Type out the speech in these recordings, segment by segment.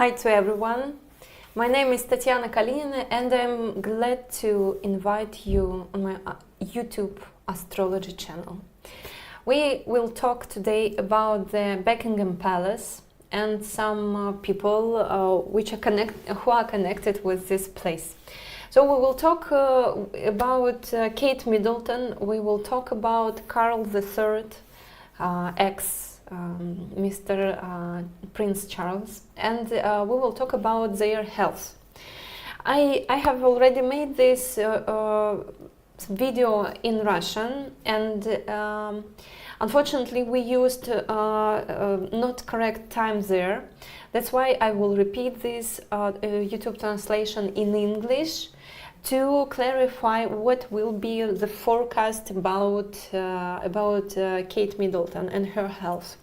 Hi to everyone. My name is Tatiana Kalinina and I'm glad to invite you on my YouTube astrology channel. We will talk today about the Buckingham Palace and some people who are connected with this place. So we will talk about Kate Middleton, we will talk about Carl III, Mr. Prince Charles, and we will talk about their health. I have already made this video in Russian, and unfortunately we used not correct time there. That's why I will repeat this YouTube translation in English to clarify what will be the forecast about Kate Middleton and her health.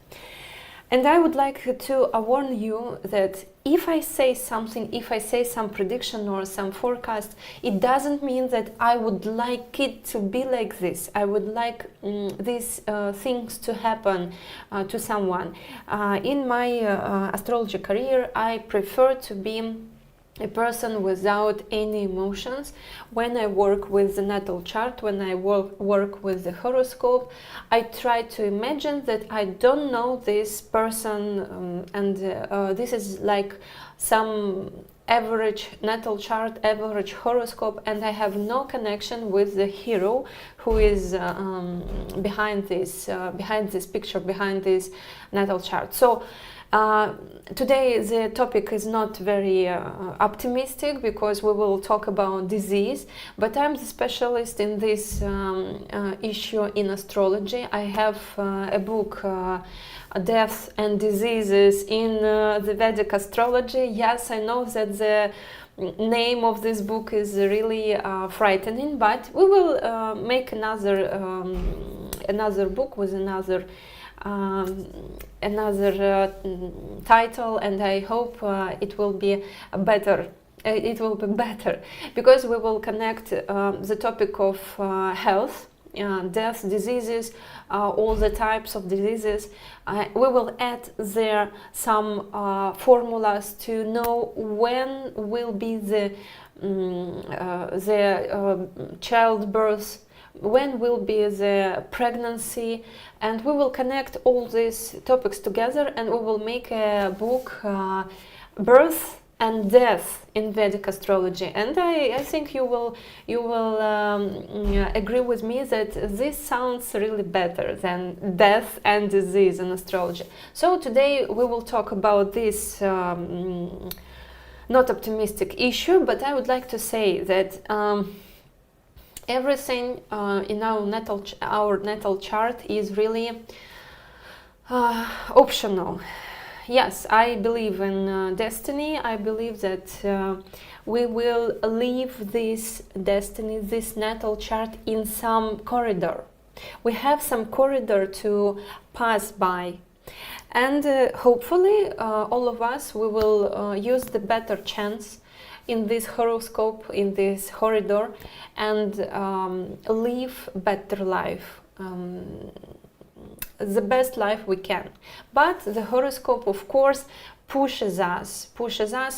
And I would like to warn you that if I say something, if I say some prediction or some forecast, it doesn't mean that I would like it to be like this. I would like these things to happen to someone. In my astrology career, I prefer to be a person without any emotions. When I work with the natal chart, when I work with the horoscope, I try to imagine that I don't know this person and this is like some average natal chart, average horoscope, and I have no connection with the hero who is behind this picture, behind this natal chart. So today the topic is not very optimistic because we will talk about disease, but I'm the specialist in this issue in astrology. I have a book, Death and Diseases in the Vedic Astrology. Yes, I know that the name of this book is really frightening, but we will make another book with another title, and I hope it will be better. It will be better because we will connect the topic of health, death, diseases, all the types of diseases. We will add there some formulas to know when will be the childbirth, when will be the pregnancy, and we will connect all these topics together and we will make a book, Birth and Death in Vedic Astrology. And I think you will agree with me that this sounds really better than death and disease in astrology. So today we will talk about this not optimistic issue, but I would like to say that everything in our natal chart is really optional. Yes, I believe in destiny. I believe that we will leave this destiny, this natal chart, in some corridor. We have some corridor to pass by. And hopefully all of us, we will use the better chance in this horoscope, in this corridor, and live better life, the best life we can. But the horoscope, of course, pushes us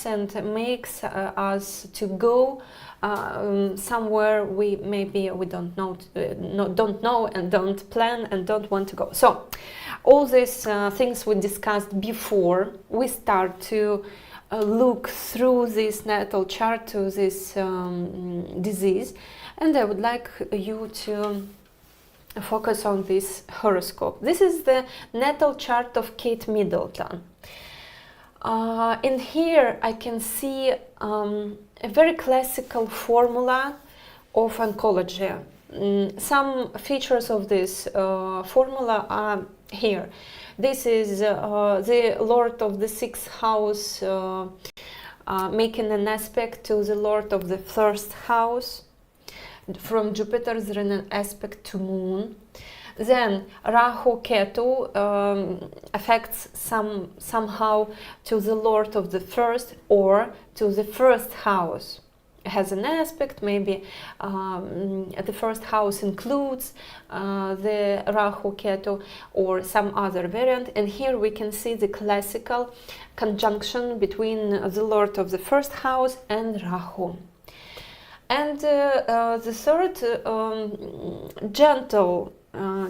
and makes us to go somewhere we don't know and don't plan and don't want to go. So all these things we discussed before we start to look through this natal chart to this disease, and I would like you to focus on this horoscope. This is the natal chart of Kate Middleton. In here I can see a very classical formula of oncology. Some features of this formula are here. This is the Lord of the 6th house making an aspect to the Lord of the 1st house. From Jupiter there is an aspect to Moon. Then Rahu Ketu affects somehow to the Lord of the 1st or to the 1st house. has an aspect, maybe the first house includes the Rahu Ketu or some other variant. And here we can see the classical conjunction between the Lord of the first house and Rahu. And the third gentle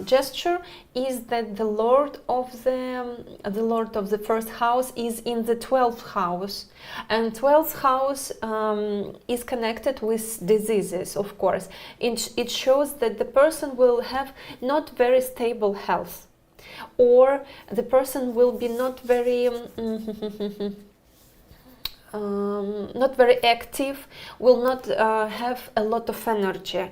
gesture is that the Lord of the first house is in the 12th house, and 12th house is connected with diseases. Of course, it shows that the person will have not very stable health, or the person will be not very not very active, will not have a lot of energy.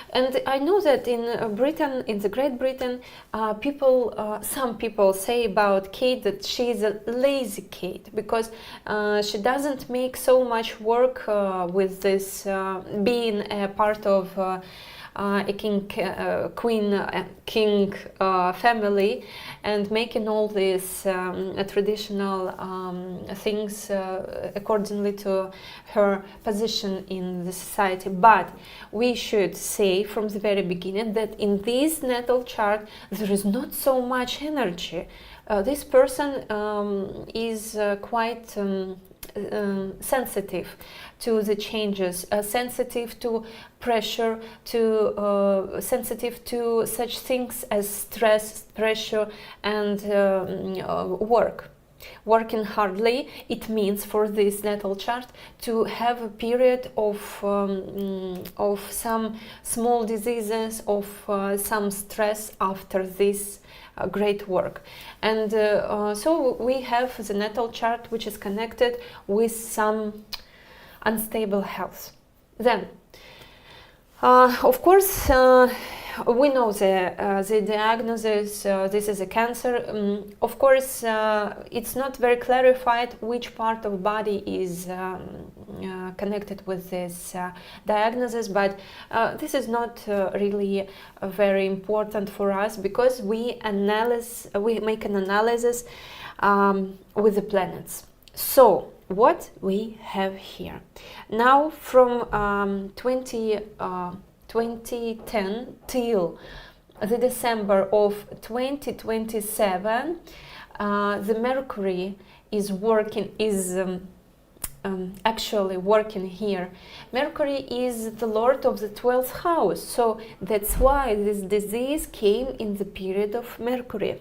And I know that in Britain, in the Great Britain, some people say about Kate that she is a lazy Kate, because she doesn't make so much work with this being a part of a king family, and making all these traditional things accordingly to her position in the society. But we should say from the very beginning that in this natal chart there is not so much energy. This person is quite sensitive to the changes, sensitive to pressure, sensitive to such things as stress, pressure, and working hardly. It means for this natal chart to have a period of some small diseases, of some stress after this great work. And so we have the natal chart which is connected with some unstable health. Then of course we know the diagnosis, this is a cancer. Of course it's not very clarified which part of body is connected with this diagnosis, but this is not really very important for us, because we make an analysis with the planets. So what we have here now, from 2010 till the December of 2027, the Mercury is actually working here. Mercury is the Lord of the 12th house, so that's why this disease came in the period of Mercury.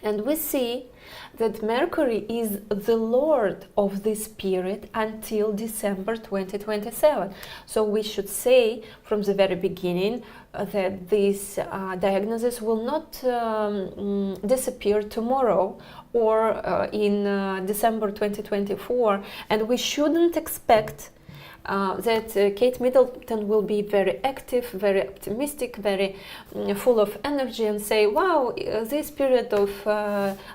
And we see that Mercury is the Lord of this period until December 2027. So we should say from the very beginning that this diagnosis will not disappear tomorrow or in December 2024. And we shouldn't expect that Kate Middleton will be very active, very optimistic, very full of energy, and say, wow, this period of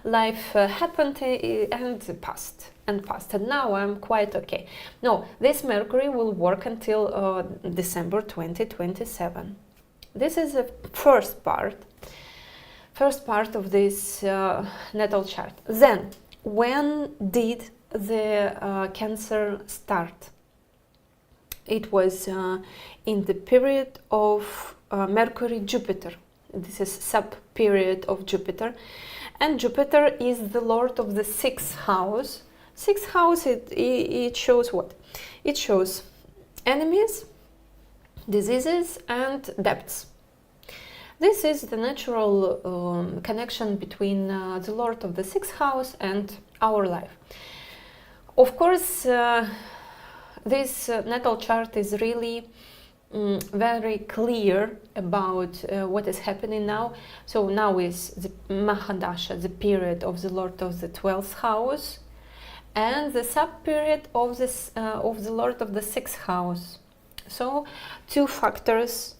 life happened and passed, and now I'm quite okay. No, this Mercury will work until December 2027. This is the first part of this natal chart. Then, when did the Cancer start? It was in the period of Mercury-Jupiter. This is sub-period of Jupiter. And Jupiter is the Lord of the 6th house. 6th house, it shows what? It shows enemies, diseases, and debts. This is the natural connection between the Lord of the 6th house and our life. Of course, this natal chart is really very clear about what is happening now. So now is the Mahadasha, the period of the Lord of the 12th house, and the sub-period of the Lord of the 6th house. So two factors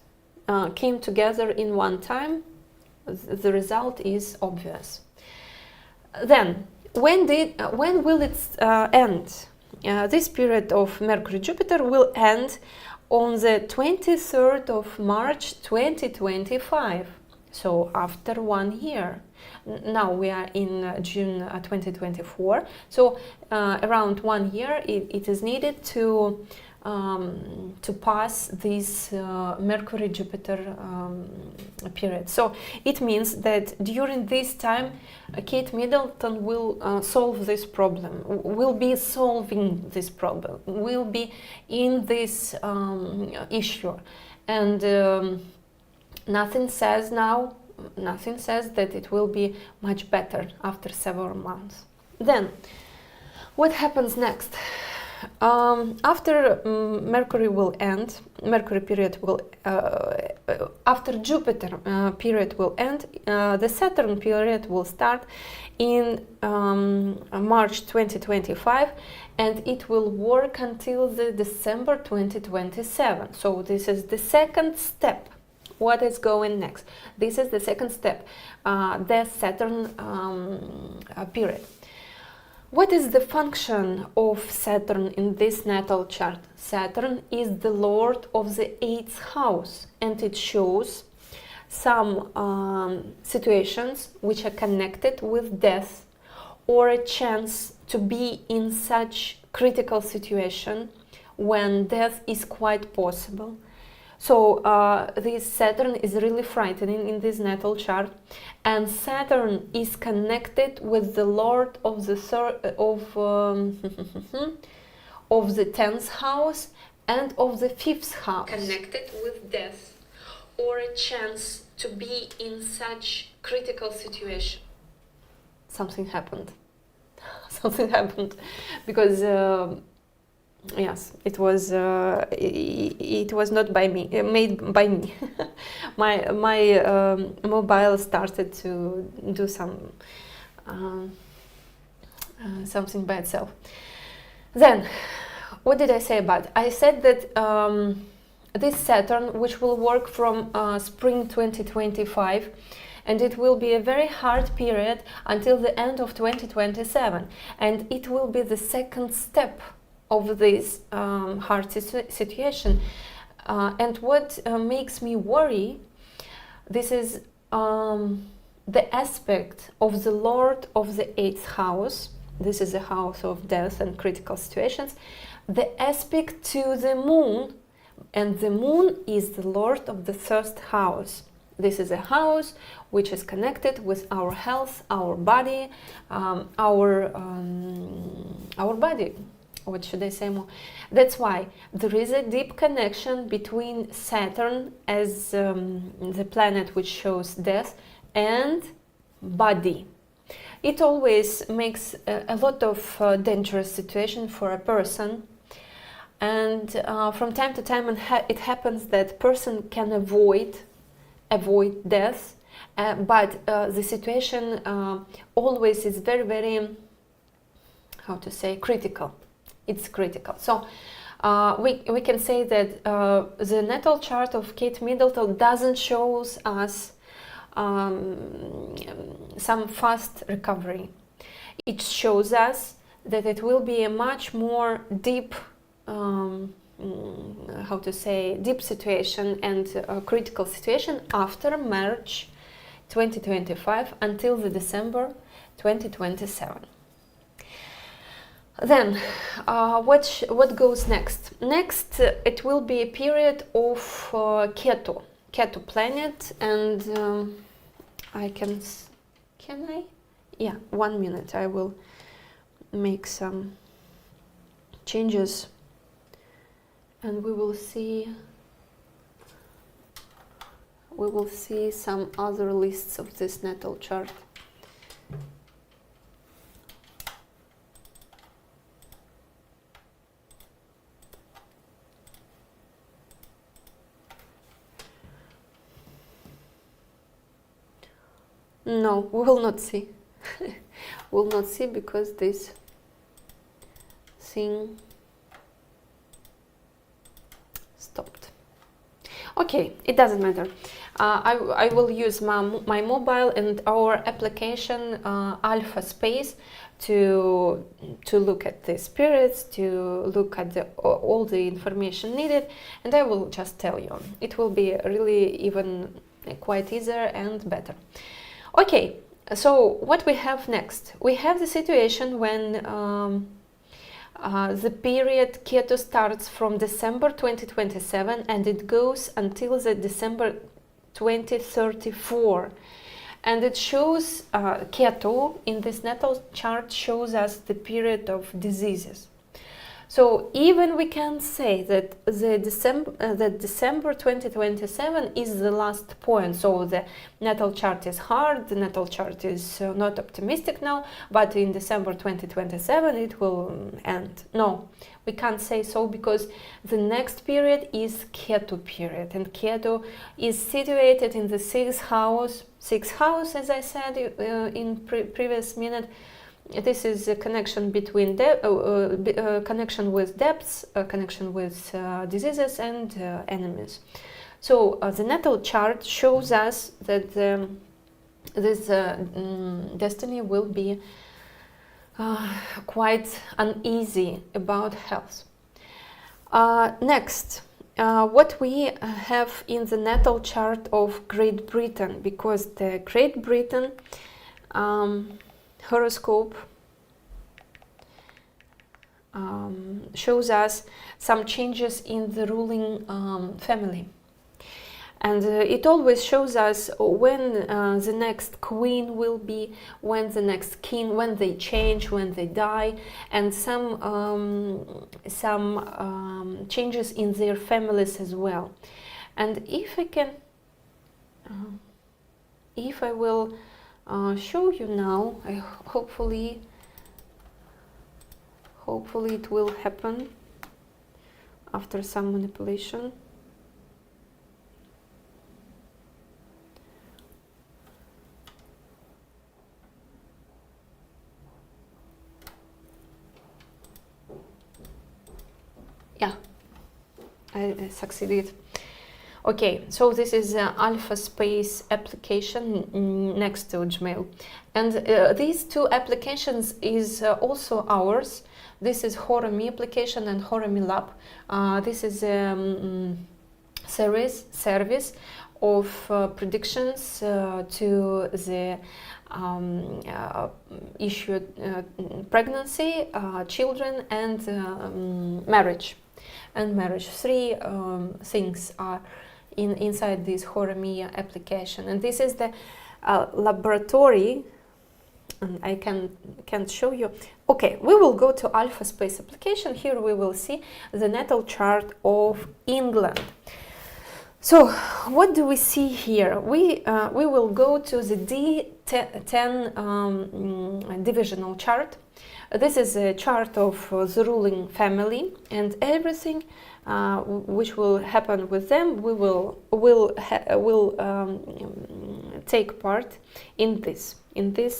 came together in one time. The result is obvious. Then, when will it end? This period of Mercury-Jupiter will end on the 23rd of March 2025, so after 1 year. Now we are in June 2024, so around 1 year it is needed to to pass this Mercury-Jupiter period. So it means that during this time, Kate Middleton will solve this problem, will be solving this problem, will be in this issue. And nothing says that it will be much better after several months. Then, what happens next? After Mercury will end, Mercury period will, after Jupiter period will end, the Saturn period will start in March 2025, and it will work until the December 2027. So this is the second step. What is going next? This is the second step, the Saturn period. What is the function of Saturn in this natal chart? Saturn is the lord of the 8th house, and it shows some situations which are connected with death or a chance to be in such critical situation when death is quite possible. So this Saturn is really frightening in this natal chart, and Saturn is connected with the Lord of the of the 10th house and of the 5th house. Connected with death or a chance to be in such critical situation. Something happened. Something happened because. Yes, it was not by me, made by me. my mobile started to do something by itself. Then, what did I say about it? I said that this Saturn, which will work from spring 2025, and it will be a very hard period until the end of 2027, and it will be the second step of this hard situation. And what makes me worry, this is the aspect of the Lord of the 8th house. This is the house of death and critical situations. The aspect to the moon, and the moon is the Lord of the 1st house. This is a house which is connected with our health, our body, our body. What should I say more? That's why there is a deep connection between Saturn as the planet which shows death and body. It always makes a lot of dangerous situation for a person, and from time to time it happens that person can avoid death, but the situation always is very, very, how to say, critical. It's critical. So we can say that the natal chart of Kate Middleton doesn't show us some fast recovery. It shows us that it will be a much more deep, how to say, deep situation and critical situation after March 2025 until the December 2027. Then, what goes next? Next, it will be a period of Ketu planet, and I can I? Yeah, 1 minute. I will make some changes, and we will see some other lists of this natal chart. No, we will not see. Will not see because this thing stopped. Okay, it doesn't matter. I will use my mobile and our application Alpha Space to look at the spirits, to look at all the information needed, and I will just tell you. It will be really even quite easier and better. Okay, so what we have next? We have the situation when The period Ketu starts from December 2027 and it goes until the December 2034. And it shows, Ketu in this natal chart shows us the period of diseases. So even we can say that December 2027 is the last point. So the natal chart is hard, the natal chart is not optimistic now, but in December 2027 it will end. No, we can't say so, because the next period is Ketu period, and Ketu is situated in the sixth house. Sixth house, as I said in previous minute. This is a connection between connection with debts, connection with diseases and enemies. So the natal chart shows us that this destiny will be quite uneasy about health. Next, what we have in the natal chart of Great Britain, because the Great Britain horoscope shows us some changes in the ruling family, and it always shows us when the next queen will be, when the next king, when they change, when they die, and some changes in their families as well. And if I can, if I will show you now, hopefully it will happen after some manipulation. Yeah, I succeeded. Okay, so this is Alpha Space application next to Gmail, and these two applications is also ours. This is Horomi application and Horomi Lab. This is a service of predictions to the issue pregnancy, children, and marriage. Three things are inside this Horomi application, and this is the laboratory. And I can't show you. Okay, we will go to Alpha Space application. Here we will see the natal chart of England. So what do we see here? We will go to the D10 divisional chart. This is a chart of the ruling family, and everything which will happen with them, we will take part in this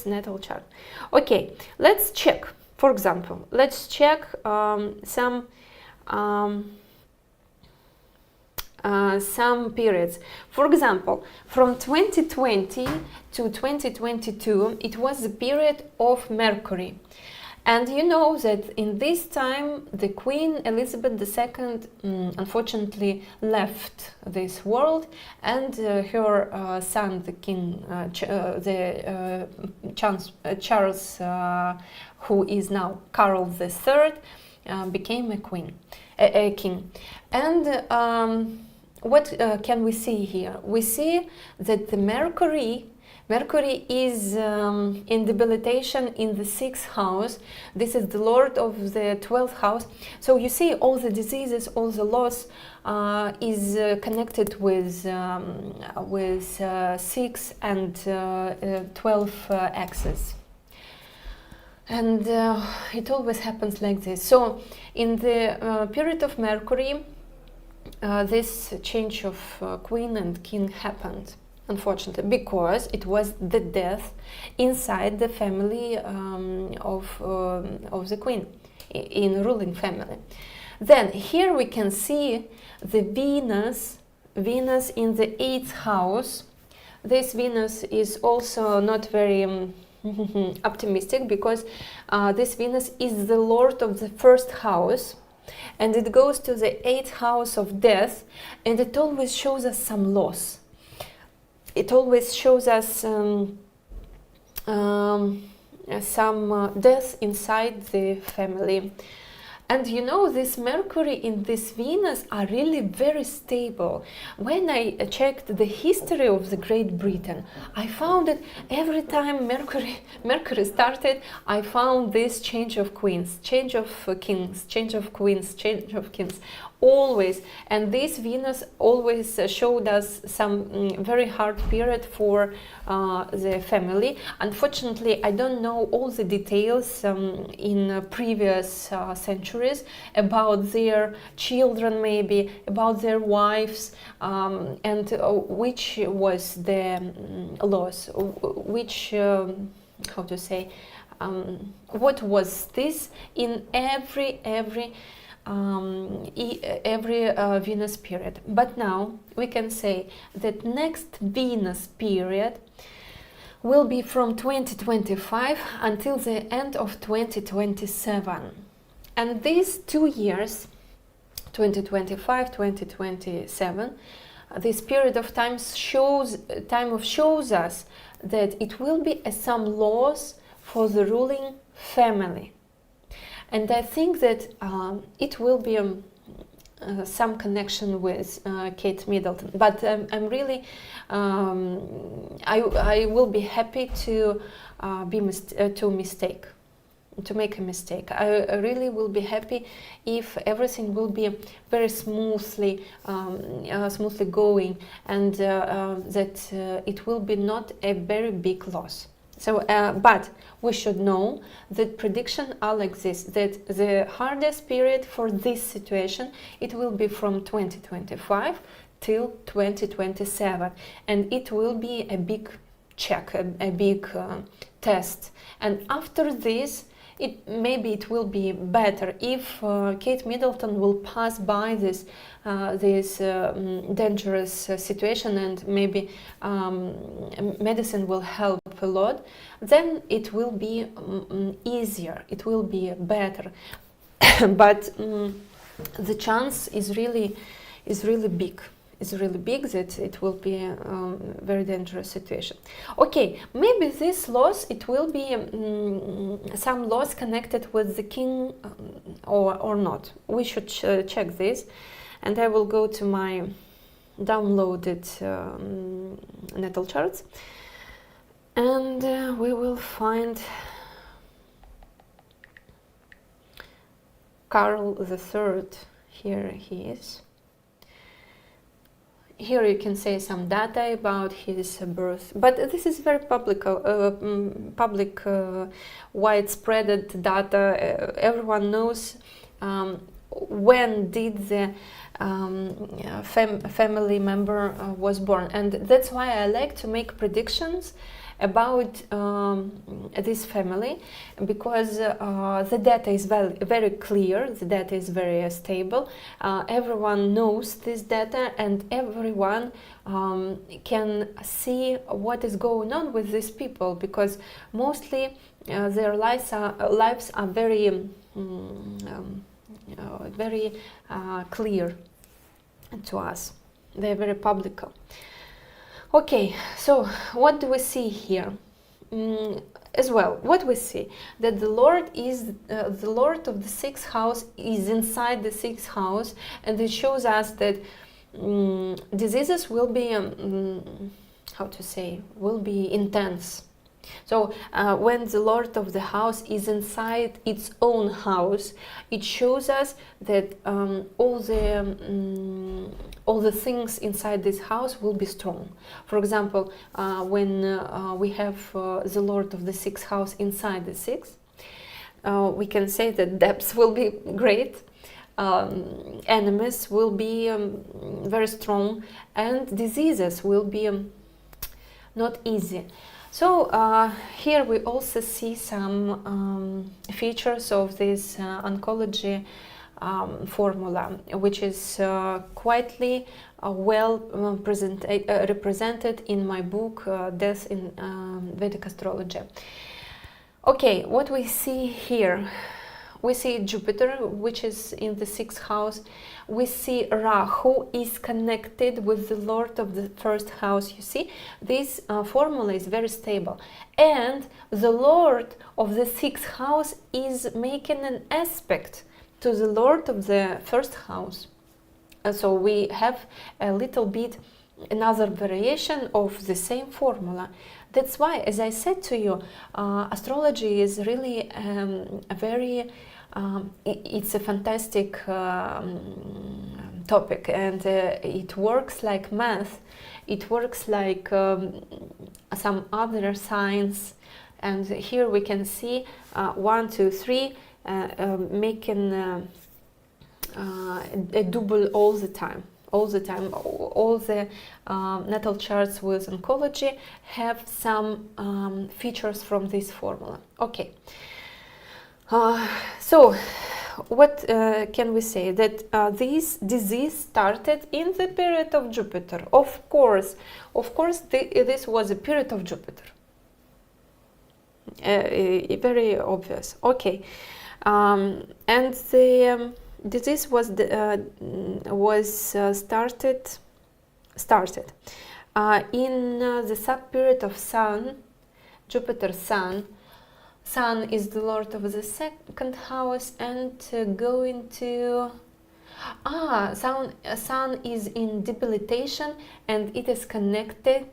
natal chart. Okay, let's check. For example, let's check some periods. For example, from 2020 to 2022, it was the period of Mercury. And you know that in this time, the Queen Elizabeth II unfortunately left this world, and her son, the King, Charles, who is now Carl III, became a king. And what can we see here? We see that the Mercury is in debilitation in the 6th house. This is the lord of the 12th house. So you see all the diseases, all the loss is connected with 6 and 12 axis. And it always happens like this. So in the period of Mercury, this change of queen and king happened. Unfortunately, because it was the death inside the family of the queen, in ruling family. Then here we can see the Venus in the 8th house. This Venus is also not very optimistic, because this Venus is the lord of the 1st house, and it goes to the 8th house of death, and it always shows us some loss. It always shows us some death inside the family. And you know, this Mercury in this Venus are really very stable. When I checked the history of the Great Britain, I found that every time Mercury started, I found this change of queens, change of kings, change of queens, change of kings, always. And this Venus always showed us some very hard period for the family. Unfortunately, I don't know all the details in previous centuries about their children, maybe about their wives, and which was the loss, which how to say, what was this in every Venus period. But now we can say that next Venus period will be from 2025 until the end of 2027. And these 2 years, 2025, 2027, this period of time shows us that it will be some loss for the ruling family. And I think that it will be some connection with Kate Middleton. But I'm really, I will be happy to to make a mistake. I really will be happy if everything will be very smoothly going, and that it will be not a very big loss. So, but we should know that prediction are like this, that the hardest period for this situation, it will be from 2025 till 2027, and it will be a big check, a big test. And after this, maybe it will be better if Kate Middleton will pass by this dangerous situation, and maybe medicine will help a lot. Then it will be easier, it will be better. But the chance is really big. Is really big that it will be a very dangerous situation. Okay, maybe this loss, it will be some loss connected with the king or not. We should check this, and I will go to my downloaded natal charts, and we will find Carl III. Here he is. Here you can say some data about his birth, but this is very public, widespread data. Everyone knows when did the family member was born, and that's why I like to make predictions about this family, because the data is very clear, the data is very stable, everyone knows this data, and everyone can see what is going on with these people, because mostly their lives are very clear to us. They are very public. Okay, so what do we see here? As well, what we see, that the Lord is the Lord of the sixth house is inside the sixth house, and it shows us that diseases will be how to say, will be intense. So when the Lord of the house is inside its own house, it shows us that all the things inside this house will be strong. For example, when we have the Lord of the sixth house inside the sixth, we can say that debts will be great, enemies will be very strong, and diseases will be not easy. So here we also see some features of this oncology formula, which is quietly well represented in my book Death in Vedic Astrology. Okay, what we see here, we see Jupiter, which is in the sixth house. We see Rahu is connected with the Lord of the first house. You see, this formula is very stable. And the Lord of the sixth house is making an aspect to the Lord of the first house. So we have a little bit another variation of the same formula. That's why, as I said to you, astrology is really a very it's a fantastic topic, and it works like math, it works like some other science. And here we can see 1, 2, 3 making a double all the time. All the natal charts with oncology have some features from this formula. Okay. So what can we say? That this disease started in the period of Jupiter. Of course, this was a period of Jupiter. Very obvious. Okay. And the disease was started in the sub-period of Sun, Jupiter Sun. Sun is the lord of the second house, and going to Sun is in debilitation, and it is connected,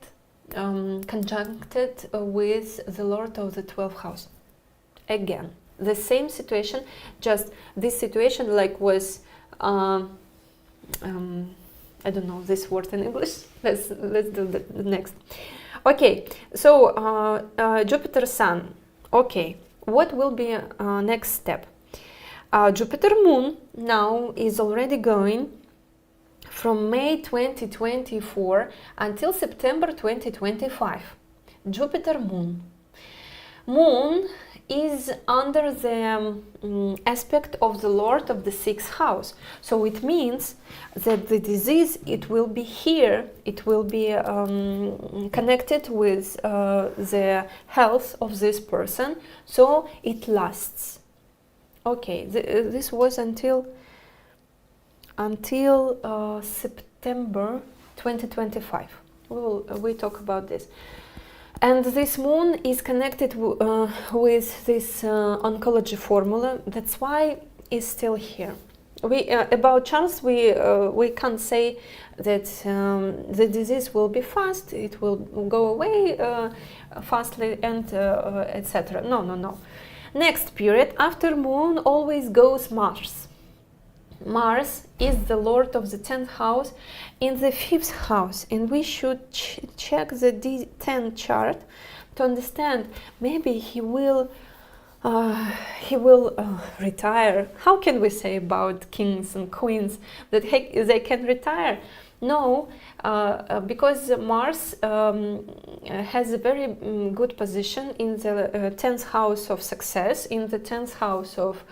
conjuncted with the lord of the 12th house. Again, the same situation, just this situation like was I don't know this word in English. Let's do the next. Okay, so Jupiter Sun. Okay, what will be next step? Jupiter Moon now is already going from May 2024 until September 2025. Jupiter Moon. Moon is under the aspect of the Lord of the 6th house. So it means that the disease, it will be here, it will be connected with the health of this person, so it lasts. Okay, this was until September 2025. We talk about this. And this moon is connected with this oncology formula. That's why it's still here. About chance, we can't say that the disease will be fast, it will go away fastly, and etc. No. Next period after moon always goes Mars. Mars is the lord of the 10th house in the 5th house, and we should check the D10 chart to understand. Maybe he will retire. How can we say about kings and queens that they can retire? No, because Mars has a very good position in the 10th house of success, in the 10th house of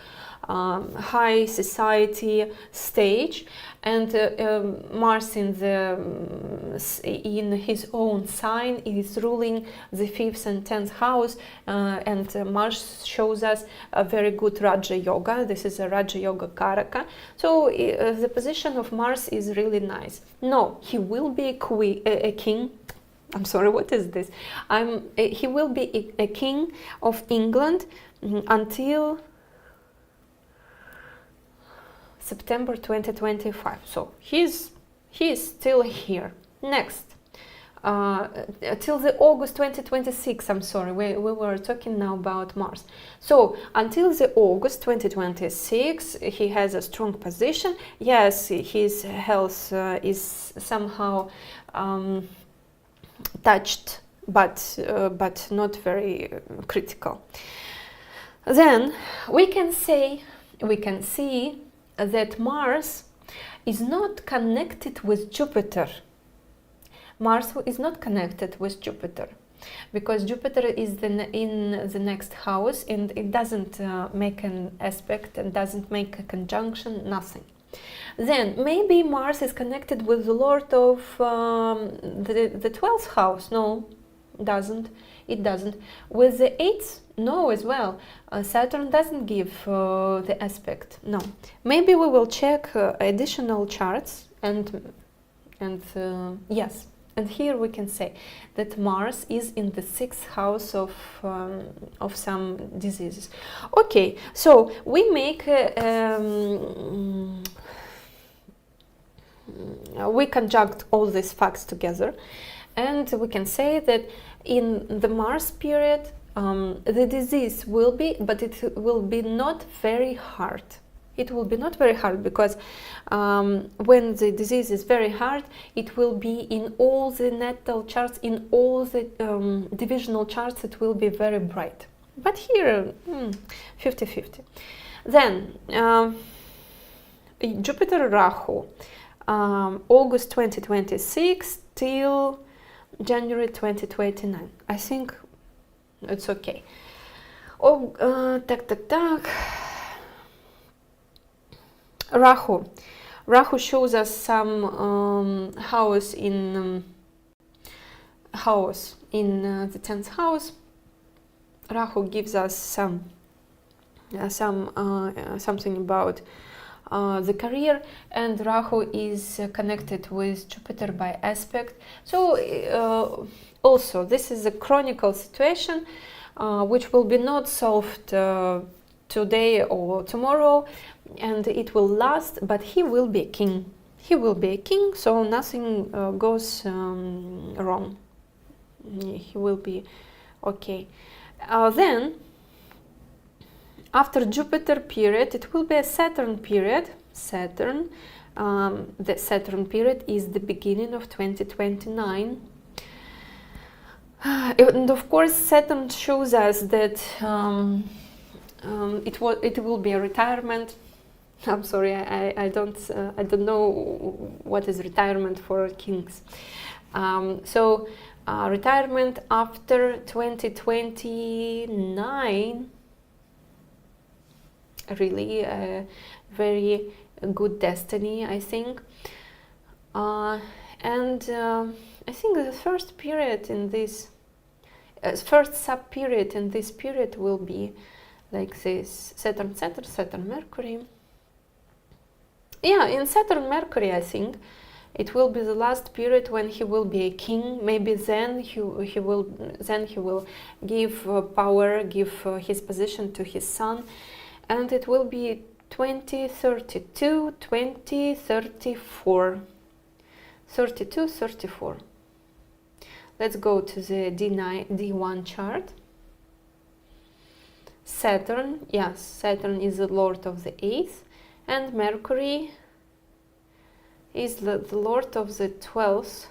high society stage, and Mars in his own sign is ruling the 5th and 10th house, and Mars shows us a very good Raja Yoga. This is a Raja Yoga Karaka. So the position of Mars is really nice. No, he will be a king. I'm sorry, what is this? He will be a king of England until September 2025. So he is still here. Next, till the August 2026. I'm sorry, we were talking now about Mars. So until the August 2026, he has a strong position. Yes, his health is somehow touched, but not very critical. Then we can see that Mars is not connected with Jupiter. Mars is not connected with Jupiter because Jupiter is in the next house, and it doesn't make an aspect and doesn't make a conjunction, nothing. Then maybe Mars is connected with the Lord of the 12th house. No, it doesn't. With the 8th, no, as well. Saturn doesn't give the aspect. No. Maybe we will check additional charts, and yes, And here we can say that Mars is in the 6th house of some diseases. Okay, so we make we conjunct all these facts together, and we can say that in the Mars period the disease will be, but it will be not very hard. It will be not very hard because when the disease is very hard, it will be in all the natal charts, in all the divisional charts, it will be very bright. But here, 50-50. Then, Jupiter Rahu, August 2026 till January 2029. I think it's okay. Oh, так. Rahu shows us some house in the 10th house. Rahu gives us something about the career, and Rahu is connected with Jupiter by aspect. So also this is a chronicle situation which will be not solved today or tomorrow, and it will last, but he will be a king. He will be a king, so nothing goes wrong. He will be okay. Then, after Jupiter period, it will be a Saturn period. The Saturn period is the beginning of 2029. And of course, Saturn shows us that it will be a retirement. I'm sorry, I don't know what is retirement for kings. So retirement after 2029, really a very good destiny, I think. And I think the first period in this, first sub period in this period will be like this: Saturn, Mercury. Yeah, in Saturn Mercury, I think it will be the last period when he will be a king. Maybe then he will give power, give his position to his son, and it will be 2032, 2034, 32, 34. Let's go to the D1 chart. Saturn, yes, Saturn is the lord of the 8th, and Mercury is the lord of the 12th,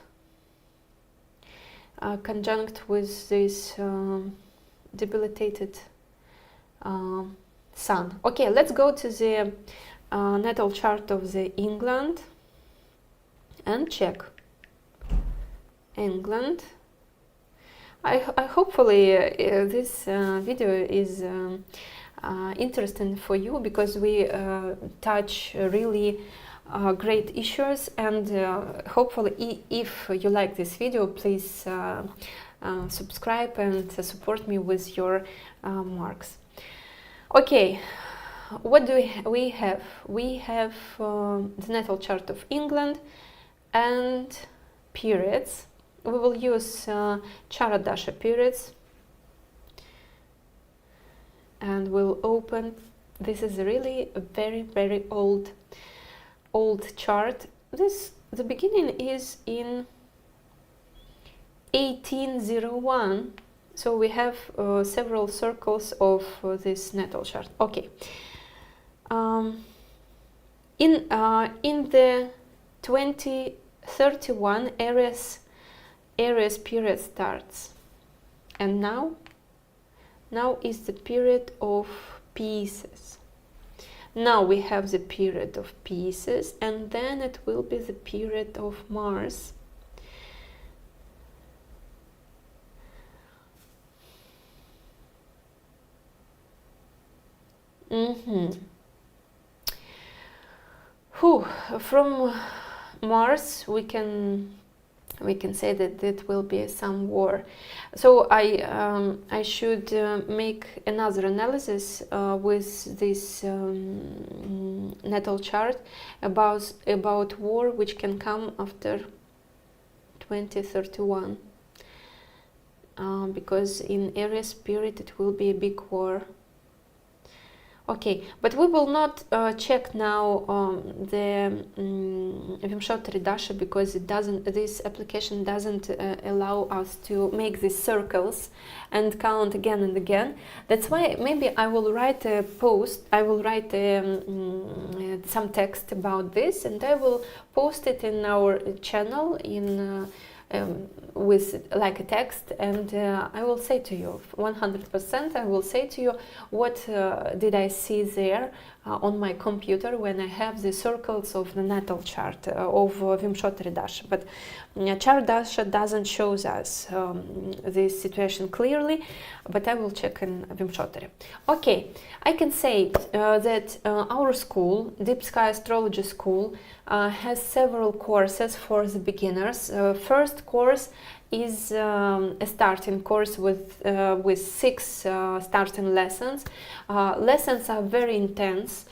conjunct with this debilitated sun. Okay, let's go to the natal chart of the England and check. England. I hopefully this video is interesting for you, because we touch really great issues, and hopefully if you like this video, please subscribe and support me with your marks. Okay, what do we have? We have the natal chart of England and periods. We will use Charadasha periods, and we'll open. This is really a very old chart. The beginning is in 1801, so we have several circles of this natal chart. Okay, in the 2031 Aries period starts, and now is the period of Pieces. Now we have the period of Pieces, and then it will be the period of Mars. From Mars we can say that it will be some war. So I should make another analysis with this natal chart about war which can come after 2031. Because in Aries spirit it will be a big war. Okay, but we will not check now the Vimshotri Dasha, because it doesn't. This application doesn't allow us to make these circles and count again and again. That's why maybe I will write a post. I will write some text about this, and I will post it in our channel in. With like a text, and I will say to you 100%, I will say to you what did I see there on my computer when I have the circles of the natal chart of Vimshotri Dasha. But chart Dasha doesn't show us this situation clearly, but I will check in Vimshotri. Okay, I can say that our school, Deep Sky Astrology School, has several courses for the beginners. First course is a starting course with 6 starting lessons. Lessons are very intense.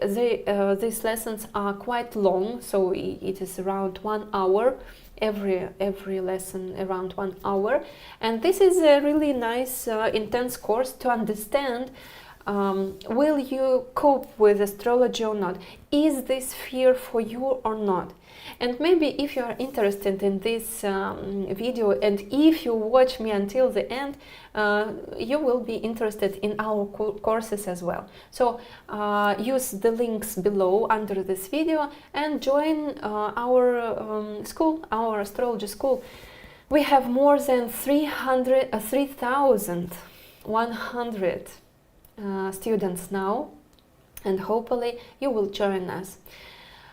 These lessons are quite long, so it is around 1 hour. Every lesson around 1 hour, and this is a really nice intense course to understand. Will you cope with astrology or not? Is this fear for you or not? And maybe if you are interested in this video, and if you watch me until the end, you will be interested in our courses as well. So use the links below under this video and join our school, our astrology school. We have more than 3,100 students now, and hopefully you will join us.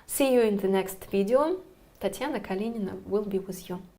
See you in the next video. Tatiana Kalinina will be with you.